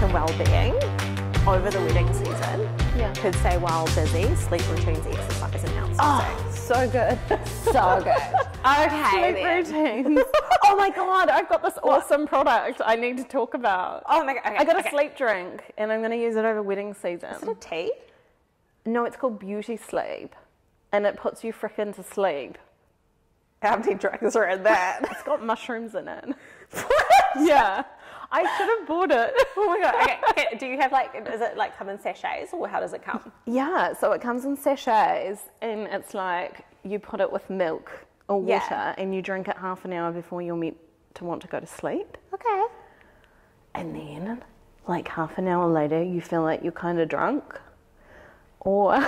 and well-being over the wedding season. Yeah. Could say while busy, sleep routines, exercise, and housekeeping. Oh, so good. So good. Okay. Sleep routines. Oh my God, I've got this awesome product I need to talk about. Oh my God. Okay, I got a sleep drink and I'm going to use it over wedding season. Is it a tea? No, it's called Beauty Sleep and it puts you frickin' to sleep. How many drugs are in that? It's got mushrooms in it. Yeah. I should have bought it. Oh my God. Okay. Do you have does it come in sachets or how does it come? Yeah, so it comes in sachets and it's like you put it with milk or water and you drink it half an hour before you're meant to want to go to sleep. Okay. And then half an hour later you feel like you're kind of drunk. Or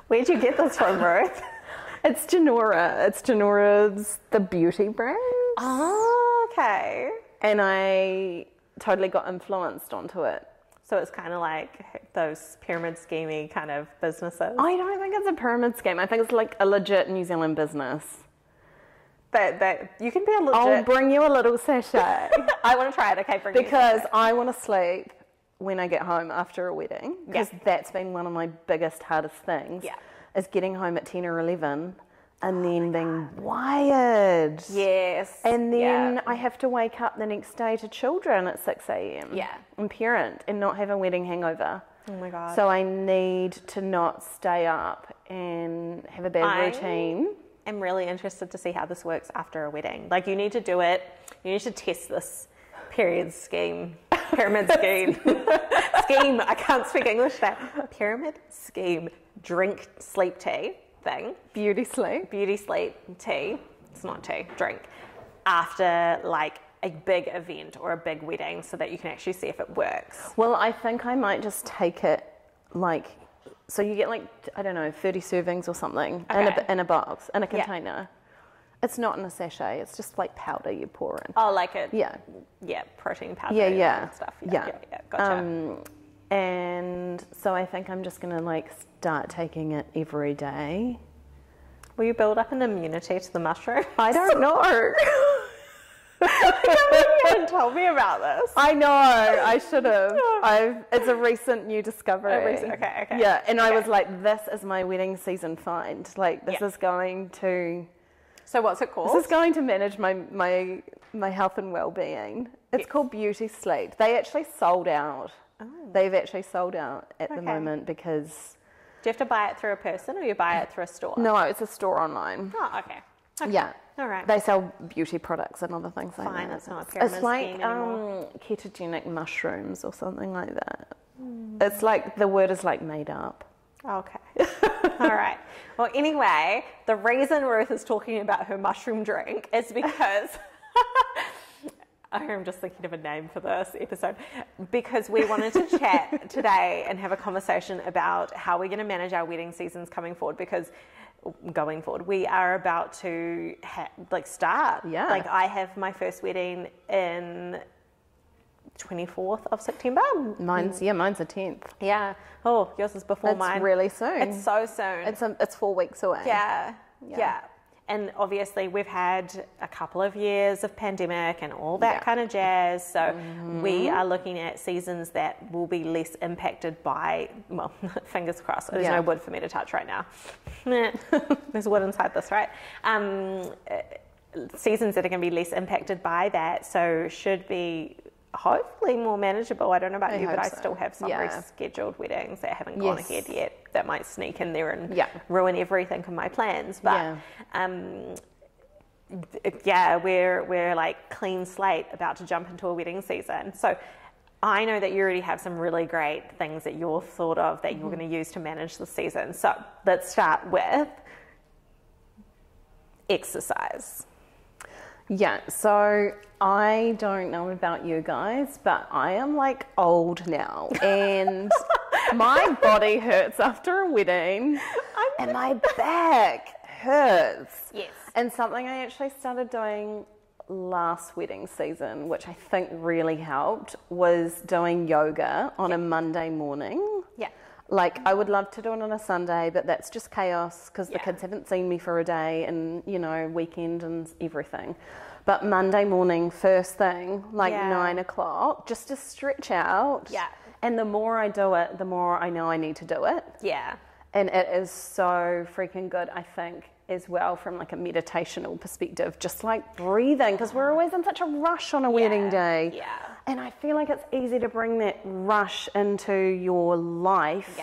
where'd you get this from, Ruth? It's Janora. It's Janora's the beauty brand. Oh, okay. And I totally got influenced onto it. So it's kind of like those pyramid schemey kind of businesses. I don't think it's a pyramid scheme. I think it's like a legit New Zealand business. That you can be a legit. I'll bring you a little sachet. I want to try it. Okay, because I want to sleep when I get home after a wedding. Because that's been one of my biggest, hardest things. Yeah. Is getting home at 10 or 11 and then being wired. Yes. And then I have to wake up the next day to children at 6 a.m. Yeah. And parent and not have a wedding hangover. Oh my God. So I need to not stay up and have a bad routine. I'm really interested to see how this works after a wedding. You need to do it. You need to test this pyramid scheme. Scheme. I can't speak English there. Pyramid scheme. Drink sleep tea thing. Beauty sleep tea. It's not tea. Drink. After a big event or a big wedding so that you can actually see if it works. Well, I think I might just take it so you get 30 servings or something in a box, in a container. It's not in a sachet, it's just powder you pour in. Oh, protein powder and stuff. Yeah. Gotcha. And so I think I'm just going to start taking it every day. Will you build up an immunity to the mushroom? I don't know. I can't believe you haven't told me about this. I know, I should have. It's a recent new discovery. Okay. Yeah, and I was like, this is my wedding season find. This is going to... So what's it called? This is going to manage my health and well-being. It's called Beauty Sleep. They actually sold out. Oh. They've actually sold out at the moment because... Do you have to buy it through a person or you buy it through a store? No, it's a store online. Oh, okay. Yeah. All right. They sell beauty products and other things like that. Fine, it's not a pyramid It's like scheme anymore. ketogenic mushrooms or something like that. It's the word is made up. Okay. All right. Well, anyway, the reason Ruth is talking about her mushroom drink is because... I'm just thinking of a name for this episode because we wanted to chat today and have a conversation about how we're going to manage our wedding seasons going forward. We are about to start. Yeah. I have my first wedding in 24th of September. Mine's the 10th. Yeah. Oh, yours is before mine. It's really soon. It's so soon. It's 4 weeks away. Yeah. And obviously we've had a couple of years of pandemic and all that kind of jazz. So we are looking at seasons that will be less impacted by, well, fingers crossed. There's no wood for me to touch right now. There's wood inside this, right? Seasons that are going to be less impacted by that. So should be hopefully more manageable. I don't know about you, but I still have some rescheduled weddings that haven't gone ahead yet that might sneak in there and ruin everything of my plans. But we're clean slate about to jump into a wedding season. So I know that you already have some really great things that you've thought of that you're going to use to manage the season. So let's start with exercise. Yeah, so I don't know about you guys, but I am old now and my body hurts after a wedding and my back hurts. Yes. And something I actually started doing last wedding season, which I think really helped, was doing yoga on a Monday morning. Yeah. I would love to do it on a Sunday, but that's just chaos because the kids haven't seen me for a day and, weekend and everything. But Monday morning, first thing, like Yeah. 9 o'clock, just to stretch out. Yeah. And the more I do it, the more I know I need to do it. Yeah. And it is so freaking good, I think, as well, from like a meditational perspective, just like breathing, because we're always in such a rush on a wedding day. Yeah. And I feel like it's easy to bring that rush into your life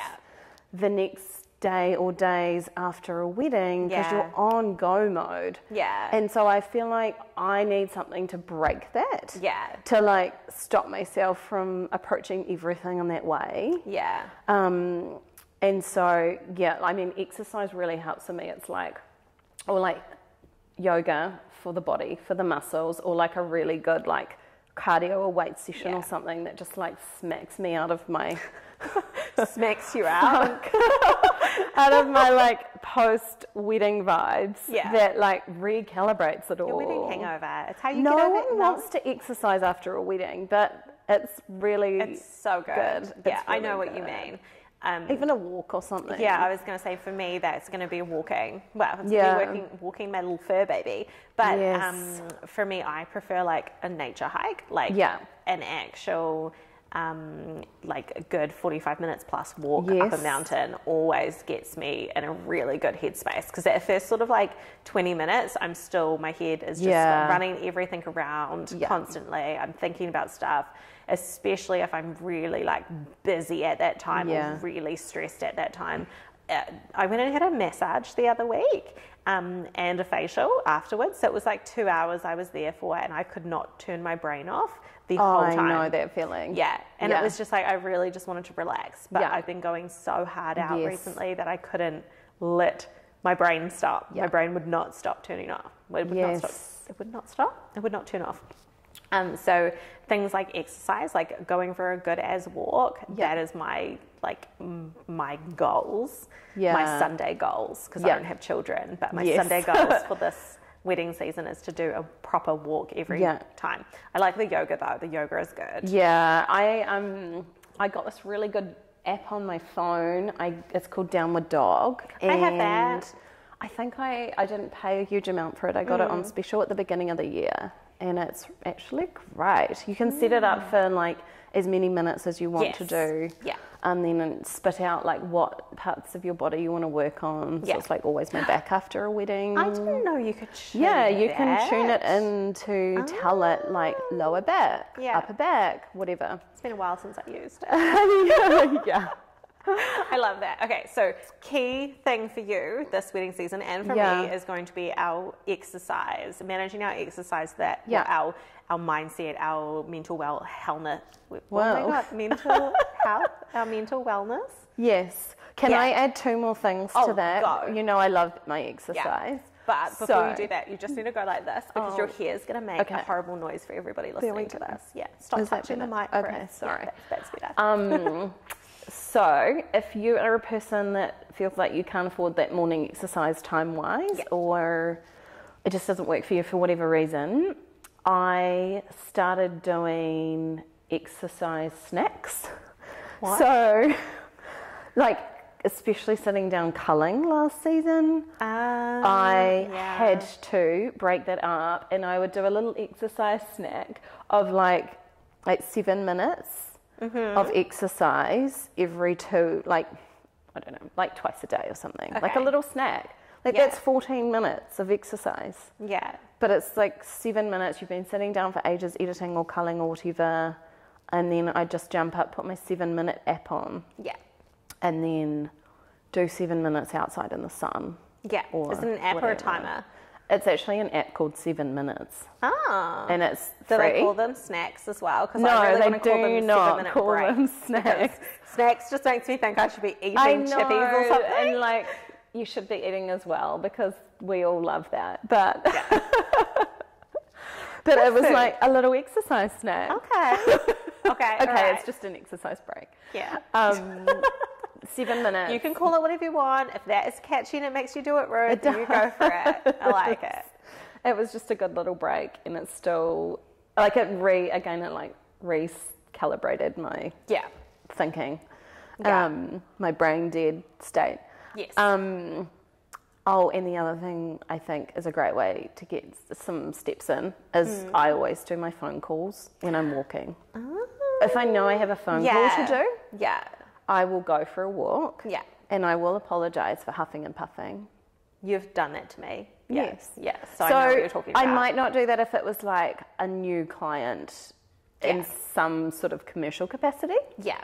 the next day or days after a wedding, because you're on go mode. Yeah. And so I feel like I need something to break that. Yeah. To like stop myself from approaching everything in that way. Yeah. And so, yeah, I mean, exercise really helps for me. It's like, or like yoga for the body, for the muscles, or like a really good like cardio or weight session or something that just like smacks me out of my Smacks you out. out of my like post wedding vibes. Yeah. That like recalibrates it all. Your wedding hangover. It's how you No get over one it. wants to exercise after a wedding, but it's really It's so good. good. Yeah, It's I know really what you good. mean. Even a walk or something. Yeah, I was going to say for me that's going to be walking. Well, it's Yeah. going to be walking my little fur baby. But Yes. for me, I prefer like a nature hike, like an actual like a good 45 minutes plus walk up a Yes. mountain always gets me in a really good headspace, because that first sort of like 20 minutes I'm still, my head is just running everything around constantly. I'm thinking about stuff, especially if I'm really like busy at that time or really stressed at that time. I went and had a massage the other week and a facial afterwards. So it was like 2 hours I was there for, and I could not turn my brain off the whole time. I know that feeling. Yeah. And it was just like, I really just wanted to relax. But I've been going so hard out recently that I couldn't let my brain stop. My brain would not stop turning off. It would not stop. It would not stop. It would not turn off. So things like exercise, like going for a good as walk, that is my like my goals, my Sunday goals, because I don't have children, but my Sunday goals for this wedding season is to do a proper walk every time. I like the yoga though. The yoga is good. Yeah, I got this really good app on my phone. It's called Downdog. I have that. I think I didn't pay a huge amount for it. I got it on special at the beginning of the year, and it's actually great. You can set it up for like as many minutes as you want to do. Yeah. And then spit out like what parts of your body you want to work on. So it's like always my back after a wedding. I didn't know you could tune you that. can tune it in to tell it like lower back, upper back, whatever. It's been a while since I used it. Yeah. I love that. Okay, so key thing for you this wedding season and for me is going to be our exercise, managing our exercise, our mindset, our mental wellness. Mental health, our mental wellness. Yes. Can I add two more things to that? Go. You know I love my exercise. But before you do that, you just need to go like this, because your hair is going to make a horrible noise for everybody listening to this. Yeah, stop touching the mic. Okay, sorry. That's better. So, if you are a person that feels like you can't afford that morning exercise time-wise, or it just doesn't work for you for whatever reason, I started doing exercise snacks. What? So, like, especially sitting down culling last season, I had to break that up, and I would do a little exercise snack of like 7 minutes. Of exercise every like twice a day or something. Like a little snack. Like that's 14 minutes of exercise. Yeah. But it's like 7 minutes. You've been sitting down for ages editing or culling or whatever. And then I just jump up, put my 7-minute app on. Yeah. And then do 7 minutes outside in the sun. Yeah. Is it an app or a timer? It's actually an app called 7 Minutes. Ah. And it's Do free. they call them snacks as well? Because No, I really they want to call them do not 7-minute call breaks. them snacks. Snacks just makes me think I should be eating I know, chippies or something. and like you should be eating as well, because we all love that. But but it was like a little exercise snack. Okay. Okay. Okay, it's just an exercise break. Yeah. 7 minutes. You can call it whatever you want. If that is catchy and it makes you do it, Ruth, then you go for it. I like it. It was just a good little break, and it's still like it recalibrated my thinking, my brain dead state. Yes. Oh, and the other thing I think is a great way to get some steps in is I always do my phone calls when I'm walking. Oh. If I know I have a phone call to do, yeah, I will go for a walk. Yeah. And I will apologise for huffing and puffing. You've done that to me. Yes. Yes. So I know what you're talking about. I might not do that if it was like a new client in some sort of commercial capacity. Yeah.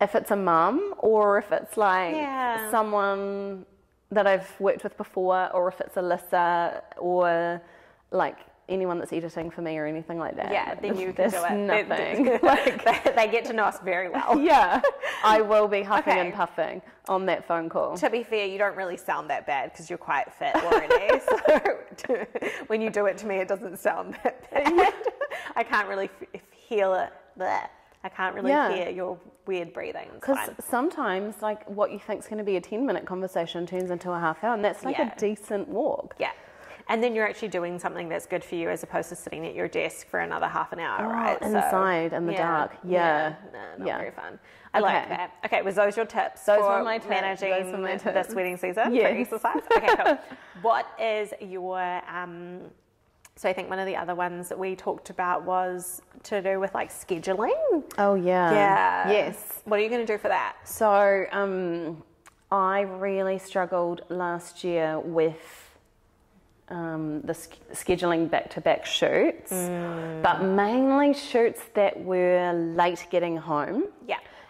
If it's a mum, or if it's like Yeah. someone that I've worked with before, or if it's Alyssa, or like anyone that's editing for me or anything like that. Yeah, then you can do it. Nothing. They get to know us very well. Yeah, I will be huffing and puffing on that phone call. To be fair, you don't really sound that bad because you're quite fit already. So when you do it to me, it doesn't sound that bad. I can't really hear it. Bleh. I can't really hear your weird breathing. Because sometimes, like, what you think is going to be a 10-minute conversation turns into a half hour, and that's like a decent walk. Yeah. And then you're actually doing something that's good for you as opposed to sitting at your desk for another half an hour, right? Inside in the dark. Yeah. No, not very fun. I like that. Okay, was those your tips for managing this wedding season for exercise? Okay, cool. What is your... So I think one of the other ones that we talked about was to do with like scheduling. Oh, yeah. Yeah. Yes. What are you going to do for that? So I really struggled last year with the scheduling back-to-back shoots, but mainly shoots that were late getting home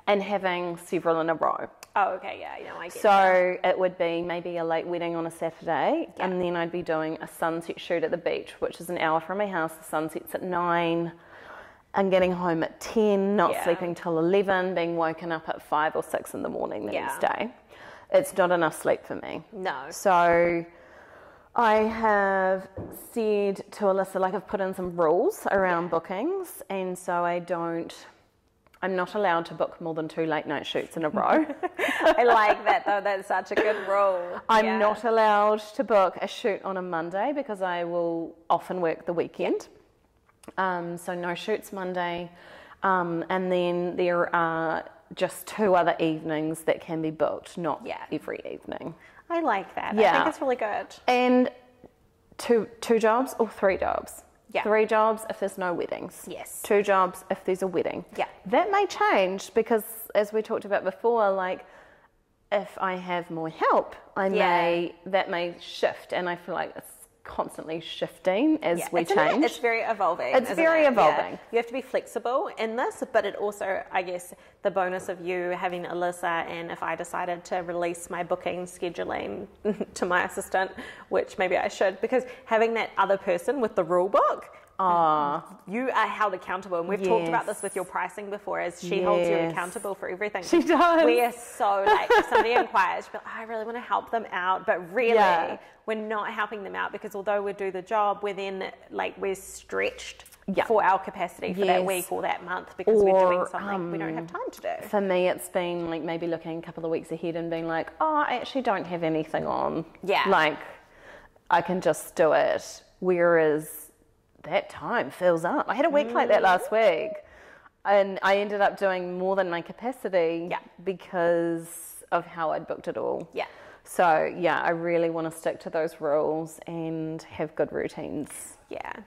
and having several in a row. Oh, okay, yeah, I get So it would be maybe a late wedding on a Saturday, and then I'd be doing a sunset shoot at the beach, which is an hour from my house. The sun sets at 9, and getting home at 10, not sleeping till 11, being woken up at 5 or 6 in the morning the next day. It's not enough sleep for me. No. So I have said to Alyssa, like, I've put in some rules around bookings, and so I'm not allowed to book more than 2 late night shoots in a row. I like that though, that's such a good rule. I'm not allowed to book a shoot on a Monday because I will often work the weekend. So no shoots Monday. And then there are just 2 other evenings that can be booked, not every evening. I like that. I think it's really good. And two jobs or 3 jobs? Yeah. 3 jobs if there's no weddings. Yes. 2 jobs if there's a wedding. Yeah. That may change because, as we talked about before, like, if I have more help, that may shift, and I feel like it's constantly shifting as we change. It's very evolving. It's very evolving. Yeah. You have to be flexible in this, but it also, I guess, the bonus of you having Alyssa, and if I decided to release my booking scheduling to my assistant, which maybe I should, because having that other person with the rule book, you are held accountable, and we've talked about this with your pricing before, as she holds you accountable for everything. She does. We are so like, if somebody inquires, but I really want to help them out, but really we're not helping them out, because although we do the job, we're then like, we're stretched for our capacity for that week or that month, because we're doing something we don't have time to do. For me, it's been like maybe looking a couple of weeks ahead and being like, I actually don't have anything on. Yeah. Like, I can just do it. Whereas that time fills up. I had a week like that last week, and I ended up doing more than my capacity because of how I'd booked it all. Yeah. So, I really want to stick to those rules and have good routines.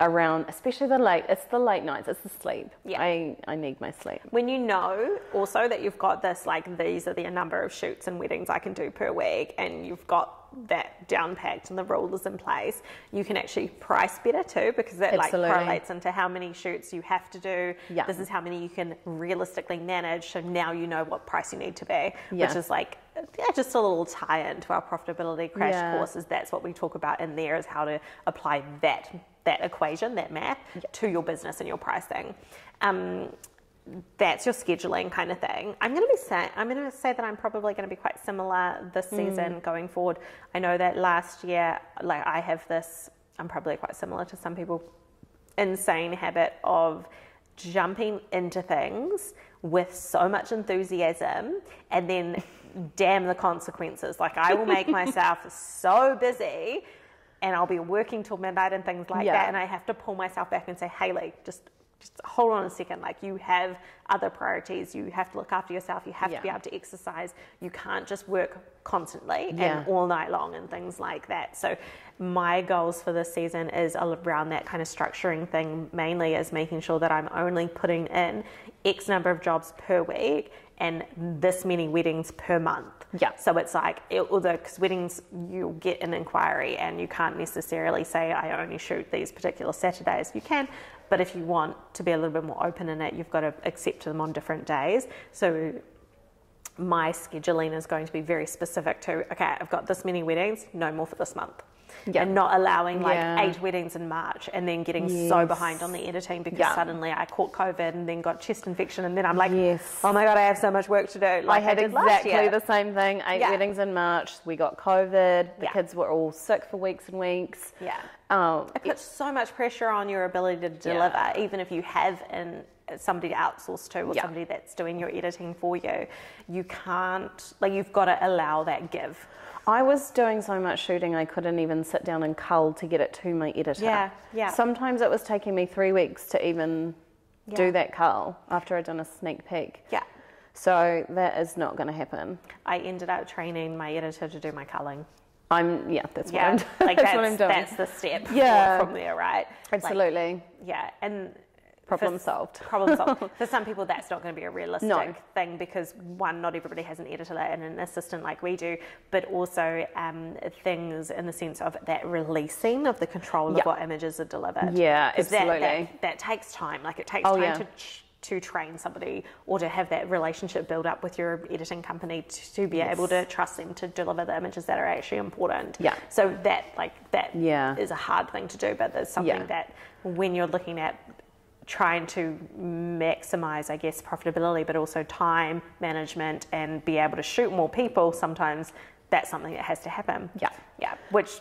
Around, especially it's the late nights, it's the sleep. I need my sleep. When you know also that you've got this, like, these are the number of shoots and weddings I can do per week, and you've got that down packed and the rules in place, you can actually price better too, because that like correlates into how many shoots you have to do. This is how many you can realistically manage, so now you know what price you need to be, which is like just a little tie-in to our profitability crash courses. That's what we talk about in there, is how to apply that equation, that math, to your business and your pricing. That's your scheduling kind of thing. I'm going to say that I'm probably going to be quite similar this season going forward. I know that last year, like, I have this, I'm probably quite similar to some people, insane habit of jumping into things with so much enthusiasm, and then damn the consequences. Like, I will make myself so busy, and I'll be working till midnight and things like that, and I have to pull myself back and say, Haley, just just hold on a second, like you have other priorities, you have to look after yourself, you have to be able to exercise, you can't just work constantly and all night long and things like that. So my goals for this season is around that kind of structuring thing, mainly is making sure that I'm only putting in X number of jobs per week and this many weddings per month. Yeah. So it's like, although, because weddings, you'll get an inquiry and you can't necessarily say, I only shoot these particular Saturdays. You can, but if you want to be a little bit more open in it, you've got to accept them on different days. So my scheduling is going to be very specific to, okay, I've got this many weddings, no more for this month. And not allowing like 8 weddings in March and then getting so behind on the editing because suddenly I caught COVID and then got chest infection and then I'm like, oh my God, I have so much work to do. Like I had exactly the same thing, 8 weddings in March, we got COVID, the kids were all sick for weeks and weeks. It puts so much pressure on your ability to deliver, even if you have somebody to outsource to or somebody that's doing your editing for you. You can't, like, you've got to allow that give. I was doing so much shooting I couldn't even sit down and cull to get it to my editor. Sometimes it was taking me 3 weeks to even do that cull after I'd done a sneak peek. So that is not going to happen. I ended up training my editor to do my culling. That's what I'm doing. Like that's what I'm doing. That's the step from there, right? Absolutely. Like, and problem solved. For some people, that's not going to be a realistic thing because, one, not everybody has an editor and an assistant like we do, but also things in the sense of that releasing of the control of what images are delivered. Absolutely. That takes time. Like it takes time to train somebody or to have that relationship build up with your editing company to be able to trust them to deliver the images that are actually important. So that is a hard thing to do, but there's something that when you're looking at trying to maximize, I guess, profitability, but also time management and be able to shoot more people, sometimes that's something that has to happen. Which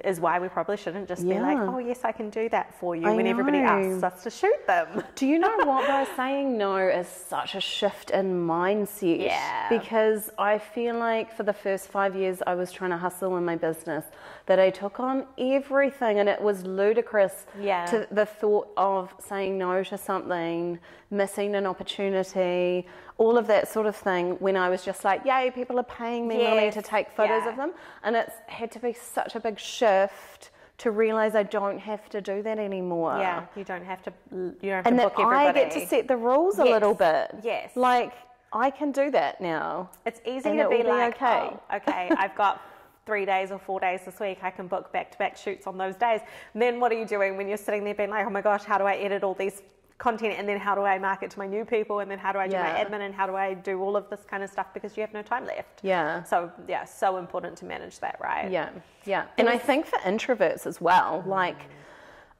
is why we probably shouldn't just be like, oh yes, I can do that for you when everybody asks us to shoot them. Do you know what though? Saying no is such a shift in mindset. Because I feel like for the first 5 years I was trying to hustle in my business that I took on everything and it was ludicrous to the thought of saying no to something, missing an opportunity, all of that sort of thing when I was just like, yay, people are paying me money to take photos of them. And it's had to be such a big shift to realize I don't have to do that anymore. You don't have to book everybody. And that I get to set the rules a little bit. Like, I can do that now. It's easy to be like, oh, okay, I've got 3 days or 4 days this week, I can book back-to-back shoots on those days. And then what are you doing when you're sitting there being like, oh my gosh, how do I edit all these content and then how do I market to my new people and then how do I do my admin and how do I do all of this kind of stuff because you have no time left. So so important to manage that, right? And I think for introverts as well, like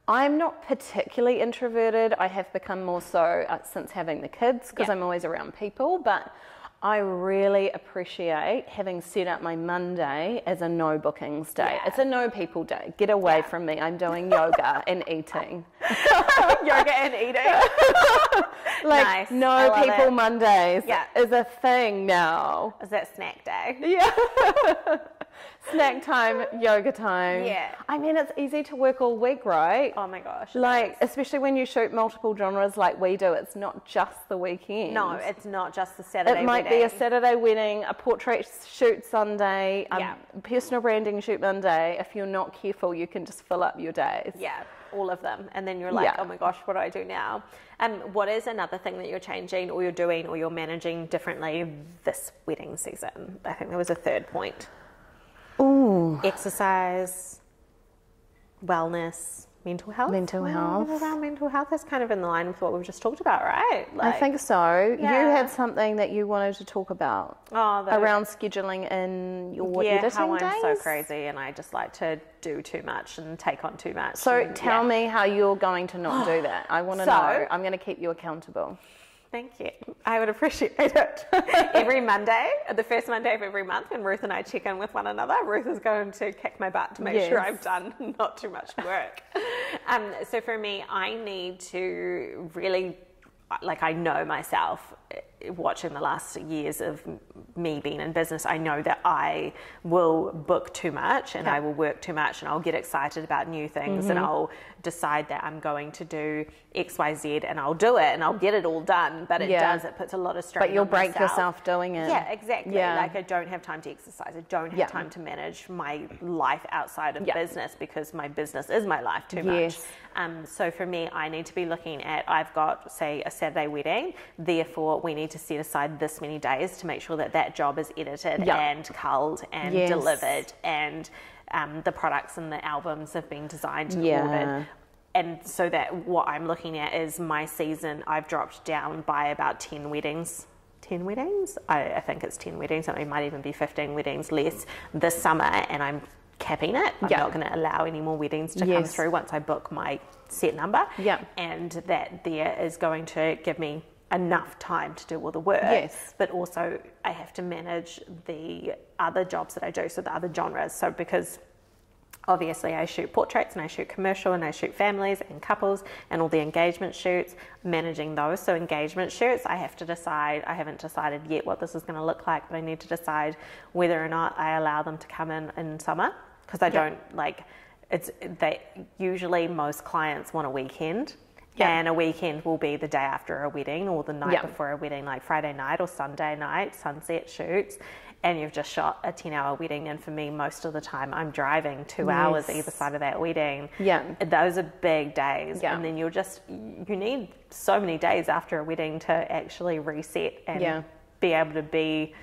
I'm not particularly introverted. I have become more so since having the kids because I'm always around people, but I really appreciate having set up my Monday as a no bookings day. It's a no people day. Get away from me. I'm doing yoga and eating. Yoga and eating. Like no people Mondays is a thing now. Is that snack day? Snack time, yoga time. I mean, it's easy to work all week, right? Oh my gosh. Like, especially when you shoot multiple genres like we do, it's not just the weekend. No, it's not just the Saturday It might be a Saturday wedding, a portrait shoot Sunday, a personal branding shoot Monday. If you're not careful, you can just fill up your days. All of them. And then you're like, oh my gosh, what do I do now? And what is another thing that you're changing or you're doing or you're managing differently this wedding season? I think there was a third point. Exercise, wellness, mental health. Mental health. Around mental health is kind of in line with what we've just talked about, right? Like, I think so. You had something that you wanted to talk about around scheduling in your editing how days? I'm so crazy and I just like to do too much and take on too much. So tell me how you're going to not do that. I want to know. I'm going to keep you accountable. Thank you. I would appreciate it. Every Monday, the first Monday of every month, when Ruth and I check in with one another, Ruth is going to kick my butt to make sure I've done not too much work. So for me, I need to really, like I know myself, watching the last years of me being in business, I know that I will book too much and I will work too much, and I'll get excited about new things and I'll decide that I'm going to do X, Y, Z, and I'll do it and I'll get it all done, but it puts a lot of strain on myself. But you'll break yourself doing it. Yeah, exactly. Like I don't have time to exercise. I don't have time to manage my life outside of business, because my business is my life too much. So for me, I need to be looking at, I've got, say, a Saturday wedding, therefore we need to set aside this many days to make sure that that job is edited and culled and delivered, and the products and the albums have been designed and ordered. And so that what I'm looking at is my season, I've dropped down by about 10 weddings. 10 weddings? I think it's 10 weddings. It might even be 15 weddings less this summer, and I'm capping it. I'm not going to allow any more weddings to come through once I book my set number. And that there is going to give me enough time to do all the work. But also I have to manage the other jobs that I do, so the other genres. So because obviously I shoot portraits and I shoot commercial and I shoot families and couples and all the engagement shoots, managing those. So engagement shoots, I have to decide, I haven't decided yet what this is going to look like, but I need to decide whether or not I allow them to come in summer, because I don't usually most clients want a weekend. And a weekend will be the day after a wedding or the night before a wedding, like Friday night or Sunday night, sunset shoots. And you've just shot a 10-hour wedding, and for me, most of the time, I'm driving 2 hours either side of that wedding. Those are big days, and then you need so many days after a wedding to actually reset and be able to be,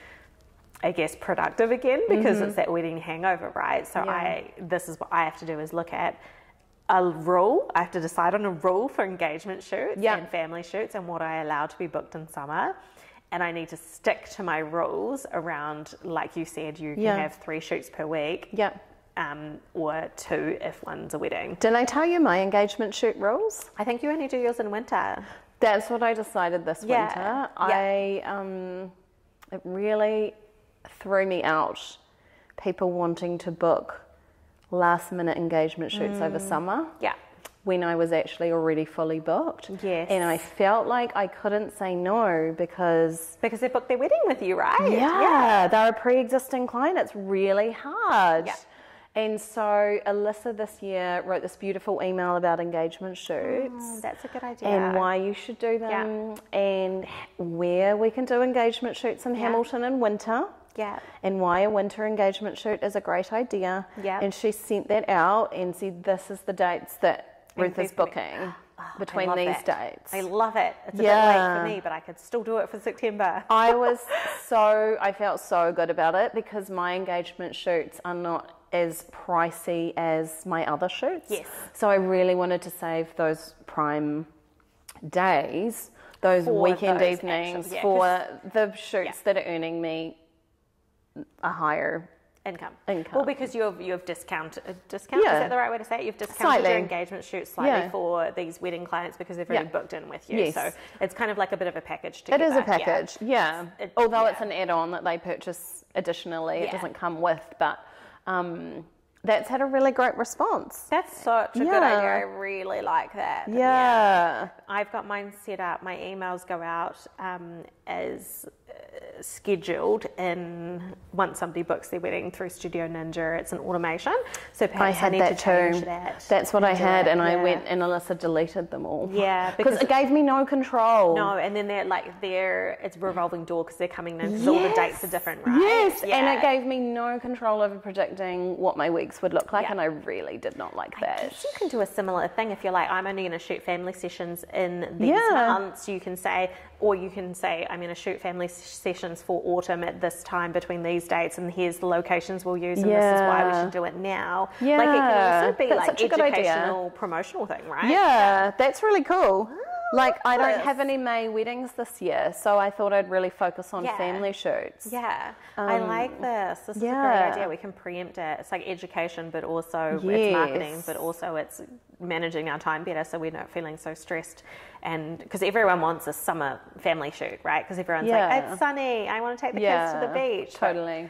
I guess, productive again, because it's that wedding hangover, right? So this is what I have to do, is look at a rule. I have to decide on a rule for engagement shoots and family shoots and what I allow to be booked in summer. And I need to stick to my rules around, like you said, you can have 3 shoots per week, or 2 if one's a wedding. Did I tell you my engagement shoot rules? I think you only do yours in winter. That's what I decided this winter. It really threw me out, people wanting to book last minute engagement shoots over summer. When I was actually already fully booked. And I felt like I couldn't say no because they booked their wedding with you, right? They're a pre-existing client. It's really hard. And so Alyssa this year wrote this beautiful email about engagement shoots. That's a good idea. And why you should do them, and where we can do engagement shoots in Hamilton in winter. And why a winter engagement shoot is a great idea. And she sent that out and said, this is the dates that Ruth is booking between these dates. I love it. It's a bit late for me, but I could still do it for September. I felt so good about it, because my engagement shoots are not as pricey as my other shoots. So I really wanted to save those prime days, those weekend evenings for the shoots that are earning me a higher income. Well, because you've discounted, is that the right way to say it? You've discounted your engagement shoot slightly for these wedding clients because they've already booked in with you. So it's kind of like a bit of a package together. It is a package, although it's an add-on that they purchase additionally. It doesn't come with, but that's had a really great response. That's such a good idea. I really like that. I've got mine set up. My emails go out as scheduled, and once somebody books their wedding through Studio Ninja, it's an automation. So perhaps I need to change that. That's what I had, and I went and Alyssa deleted them all. Because it gave me no control. No, and then it's a revolving door because they're coming in because all the dates are different, right? And it gave me no control over predicting what my weeks would look like, and I really did not like that. I guess you can do a similar thing if you're like, I'm only going to shoot family sessions in these months. You can say, or you can say, I'm going to shoot family sessions for autumn at this time between these dates, and here's the locations we'll use, and this is why we should do it now. Like, it can also be like educational, promotional thing, right? That's really cool. Like, I don't have any May weddings this year, so I thought I'd really focus on family shoots. I like this. This is a great idea. We can preempt it. It's like education, but also it's marketing, but also it's managing our time better, so we're not feeling so stressed. And because everyone wants a summer family shoot, right? Because everyone's like, it's sunny, I want to take the kids to the beach. Totally.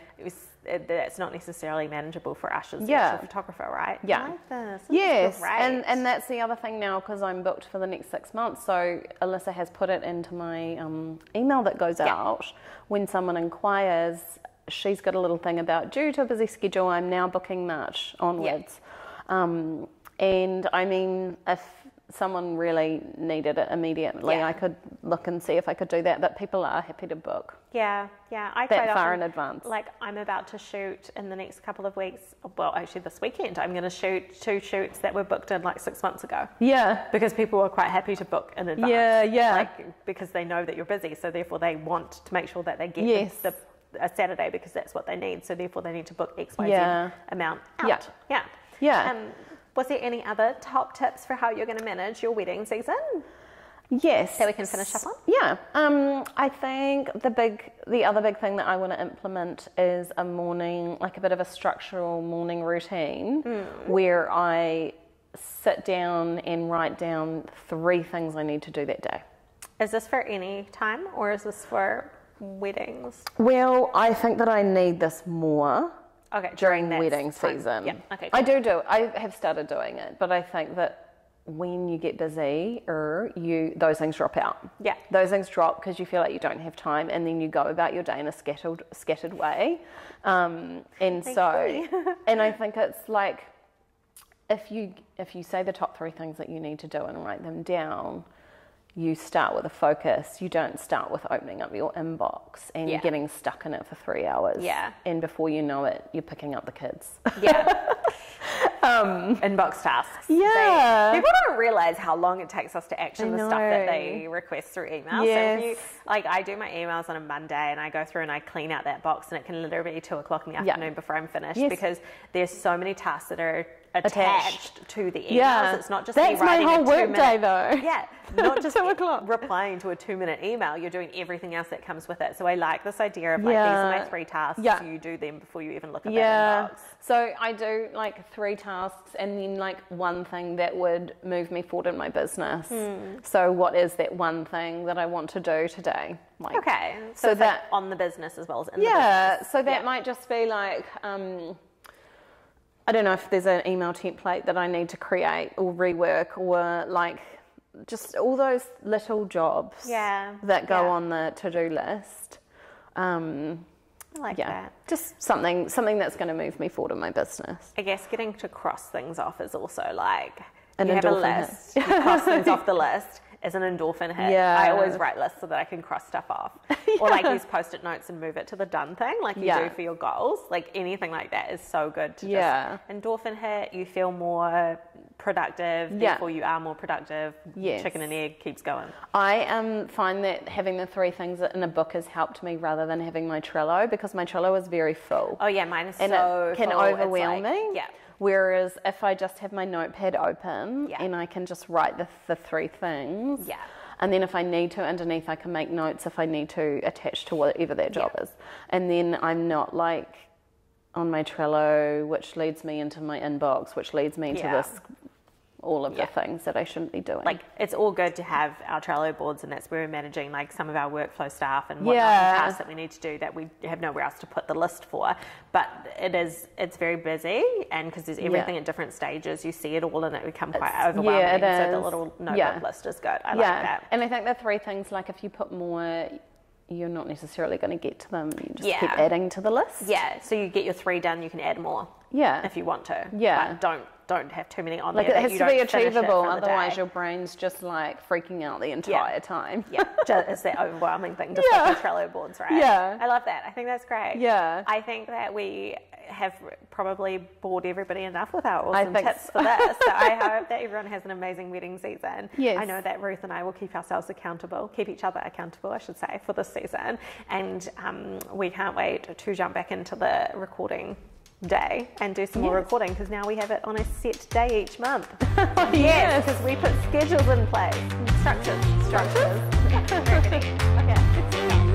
that's not necessarily manageable for us as Yeah. a photographer, right? Yeah. I like this. Yes, Great. and that's the other thing now, because I'm booked for the next 6 months. So Alyssa has put it into my email that goes out when someone inquires. She's got a little thing about, due to a busy schedule, I'm now booking March onwards. And I mean, if someone really needed it immediately, I could look and see if I could do that. But people are happy to book. Yeah. I that quite far often, in advance. Like, I'm about to shoot in the next couple of weeks. Well, actually, this weekend, I'm going to shoot 2 shoots that were booked in like 6 months ago. Yeah. Because people are quite happy to book in advance. Yeah. Like, because they know that you're busy, so therefore they want to make sure that they get a Saturday because that's what they need. So therefore they need to book XYZ amount out. Yeah. Was there any other top tips for how you're going to manage your wedding season? Yes. That we can finish up on? Yeah. I think the other big thing that I want to implement is a morning, like a bit of a structural morning routine where I sit down and write down 3 things I need to do that day. Is this for any time or is this for weddings? Well, I think that I need this more. Okay, during wedding season. Yeah, okay. Cool. I do. I have started doing it, but I think that when you get busy, those things drop out. Yeah. Those things drop because you feel like you don't have time, and then you go about your day in a scattered way. And I think it's like, if you say the top 3 things that you need to do and write them down, you start with a focus. You don't start with opening up your inbox and getting stuck in it for 3 hours. Yeah. And before you know it, you're picking up the kids. Yeah. Inbox tasks. Yeah. People don't realise how long it takes us to action the stuff that they request through email. Yes. So if you, I do my emails on a Monday and I go through and I clean out that box, and it can literally be 2 o'clock in the afternoon before I'm finished because there's so many tasks that are attached to the emails. Yeah. It's not just that's me writing my whole a 2-minute, work day though. Yeah, not just 2 o'clock. replying to a 2-minute email. You're doing everything else that comes with it. So I like this idea of these are my 3 tasks. So you do them before you even look at that inbox. So I do 3 tasks and then 1 thing that would move me forward in my business. So what is that 1 thing that I want to do today? Okay. So that on the business as well as in the business. Yeah. So that might just be I don't know if there's an email template that I need to create or rework, or just all those little jobs that go on the to-do list. I like that. Just something that's going to move me forward in my business. I guess getting to cross things off is also you an have a endorphin list, you cross things off the list is an endorphin hit. Yeah. I always write lists so that I can cross stuff off. Or use Post-it notes and move it to the done thing like you do for your goals. Anything like that is so good to just endorphin hit. You feel more productive, therefore you are more productive. Yes. Chicken and egg keeps going. I find that having the 3 things in a book has helped me rather than having my Trello, because my Trello is very full. Oh yeah, mine is and so it can full. overwhelm me. Yeah. Whereas if I just have my notepad open and I can just write the 3 things. Yeah. And then if I need to, underneath I can make notes if I need to attach to whatever that job is. And then I'm not on my Trello, which leads me into my inbox, which leads me into this all of the things that I shouldn't be doing. It's all good to have our Trello boards, and that's where we're managing some of our workflow stuff and whatnot and tasks that we need to do that we have nowhere else to put the list for. But it's very busy, and because there's everything at different stages, you see it all and it become quite overwhelming. Yeah, it is. So the little notebook list is good. I like that. And I think the 3 things, if you put more, you're not necessarily going to get to them. You just keep adding to the list. Yeah, so you get your 3 done, you can add more. Yeah. If you want to. Yeah. But don't have too many on there. It has to be achievable, otherwise day. your brain's just freaking out the entire time. Yeah, it's that overwhelming thing, just like the Trello boards, right? Yeah. I love that. I think that's great. Yeah. I think that we have probably bored everybody enough with our awesome tips for this. So I hope that everyone has an amazing wedding season. Yes. I know that Ruth and I will keep each other accountable, I should say, for this season. And we can't wait to jump back into the recording day and do some more recording, because now we have it on a set day each month. Yes, because we put schedules in place. Structures. Okay.